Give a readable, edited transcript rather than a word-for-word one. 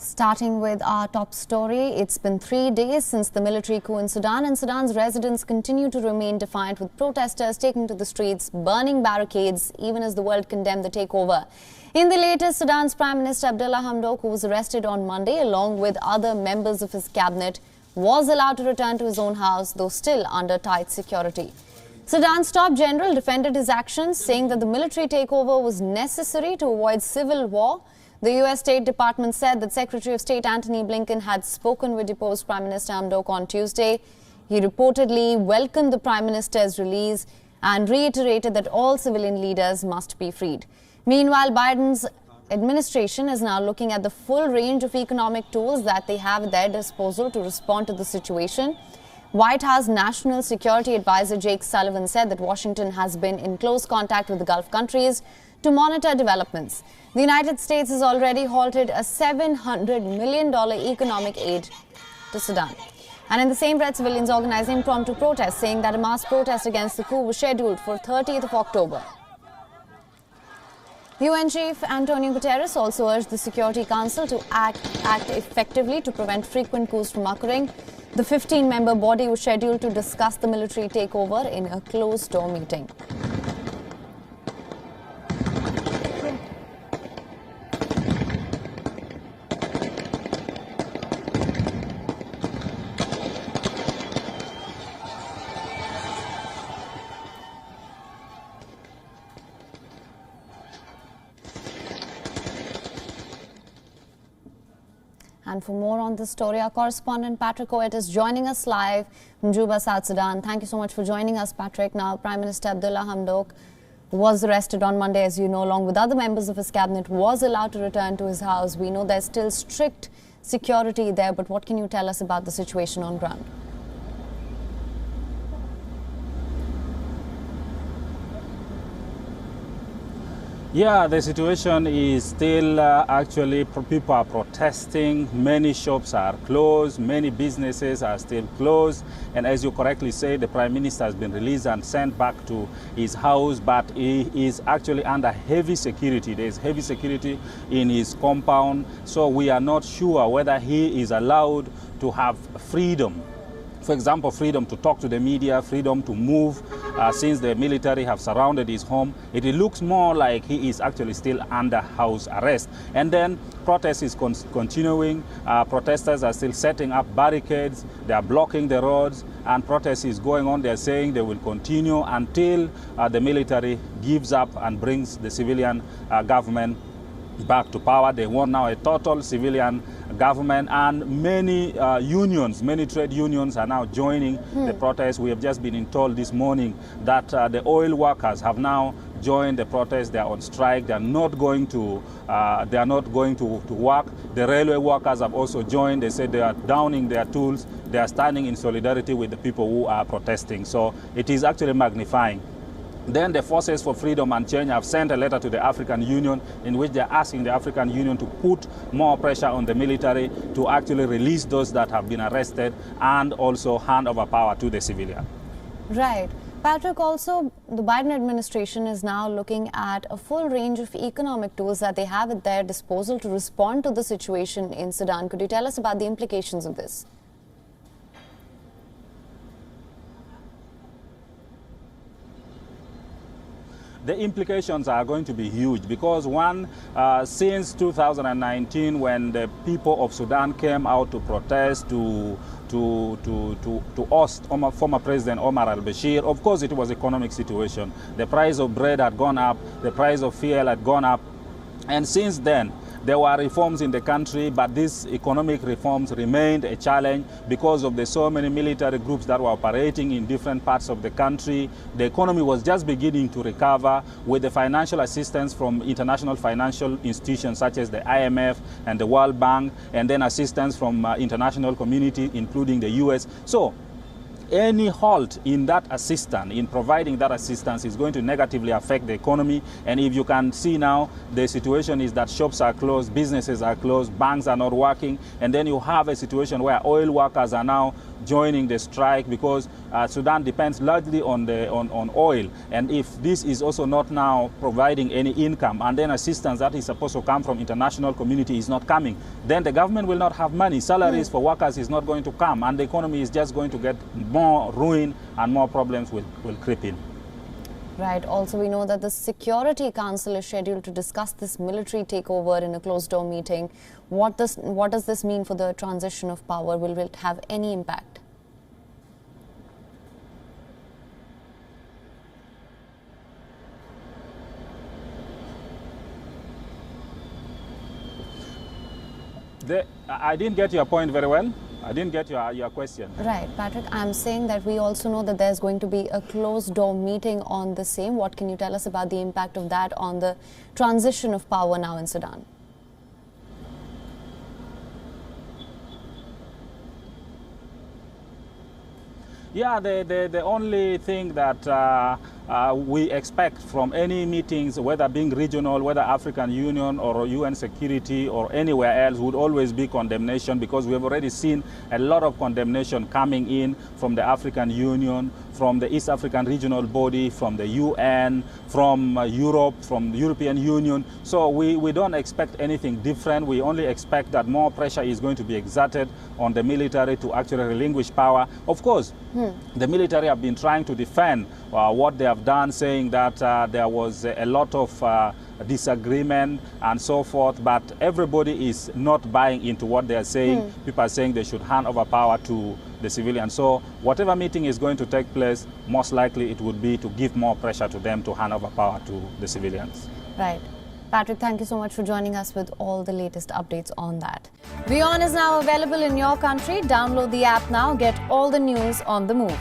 Starting with our top story, it's been 3 days since the military coup in Sudan, and Sudan's residents continue to remain defiant, with protesters taking to the streets, burning barricades, even as the world condemned the takeover. In the latest, Sudan's Prime Minister Abdalla Hamdok, who was arrested on Monday along with other members of his cabinet, was allowed to return to his own house, though still under tight security. Sudan's top general defended his actions, saying that the military takeover was necessary to avoid civil war. The U.S. State Department said that Secretary of State Antony Blinken had spoken with deposed Prime Minister Hamdok on Tuesday. He reportedly welcomed the Prime Minister's release and reiterated that all civilian leaders must be freed. Meanwhile, Biden's administration is now looking at the full range of economic tools that they have at their disposal to respond to the situation. White House National Security Advisor Jake Sullivan said that Washington has been in close contact with the Gulf countries to monitor developments. The United States has already halted a $700 million economic aid to Sudan. And in the same breath, civilians organized impromptu protests, saying that a mass protest against the coup was scheduled for 30th of October. UN Chief Antony also urged the Security Council to act effectively to prevent frequent coups from occurring. The 15-member body was scheduled to discuss the military takeover in a closed-door meeting. And for more on this story, our correspondent Patrick Oet is joining us live from Juba, South Sudan. Thank you so much for joining us, Patrick. Now, Prime Minister Abdalla Hamdok was arrested on Monday, as you know, along with other members of his cabinet, was allowed to return to his house. We know there's still strict security there, but what can you tell us about the situation on ground? Yeah, the situation is still actually people are protesting. Many shops are closed, many businesses are still closed. And as you correctly say, the Prime Minister has been released and sent back to his house, but he is actually under heavy security. There is heavy security in his compound, so we are not sure whether he is allowed to have freedom. For example, freedom to talk to the media, freedom to move, since the military have surrounded his home. It looks more like he is actually still under house arrest. And then protest is continuing. Protesters are still setting up barricades. They are blocking the roads, and protest is going on. They're saying they will continue until the military gives up and brings the civilian government back to power. They want now a total civilian government, and many unions, many trade unions are now joining the protest. We have just been told this morning that the oil workers have now joined the protest. They are on strike. They are not going to work. The railway workers have also joined. They said they are downing their tools. They are standing in solidarity with the people who are protesting. So it is actually magnifying. Then the Forces for Freedom and Change have sent a letter to the African Union in which they're asking the African Union to put more pressure on the military to actually release those that have been arrested and also hand over power to the civilian. Right. Patrick, also the Biden administration is now looking at a full range of economic tools that they have at their disposal to respond to the situation in Sudan. Could you tell us about the implications of this? The implications are going to be huge because one, since 2019, when the people of Sudan came out to protest to oust former President Omar al-Bashir, of course it was economic situation. The price of bread had gone up, the price of fuel had gone up, and since then there were reforms in the country, but these economic reforms remained a challenge because of the so many military groups that were operating in different parts of the country. The economy was just beginning to recover with the financial assistance from international financial institutions such as the IMF and the World Bank, and then assistance from international community, including the US. So any halt in that assistance, in providing that assistance, is going to negatively affect the economy. And if you can see now, the situation is that shops are closed, businesses are closed, banks are not working, and then you have a situation where oil workers are now joining the strike, because Sudan depends largely on oil. And if this is also not now providing any income, and then assistance that is supposed to come from international community is not coming, then the government will not have money. Salaries for workers is not going to come, and the economy is just going to get more ruin, and more problems will creep in. Right. Also, we know that the Security Council is scheduled to discuss this military takeover in a closed-door meeting. What does this mean for the transition of power? Will it have any impact? I didn't get your point very well. I didn't get your question. Right, Patrick, I'm saying that we also know that there's going to be a closed-door meeting on the same. What can you tell us about the impact of that on the transition of power now in Sudan? Yeah, the only thing that we expect from any meetings, whether being regional, whether African Union or UN Security or anywhere else, would always be condemnation, because we have already seen a lot of condemnation coming in from the African Union, from the East African Regional Body, from the UN, from Europe, from the European Union. So we don't expect anything different. We only expect that more pressure is going to be exerted on the military to actually relinquish power. Of course, the military have been trying to defend what they have done, saying that there was a lot of disagreement and so forth, but everybody is not buying into what they are saying. People are saying they should hand over power to the civilians. So whatever meeting is going to take place, most likely it would be to give more pressure to them to hand over power to the civilians. Right. Patrick, thank you so much for joining us with all the latest updates on that. WION is now available in your country. Download the app now. Get all the news on the move.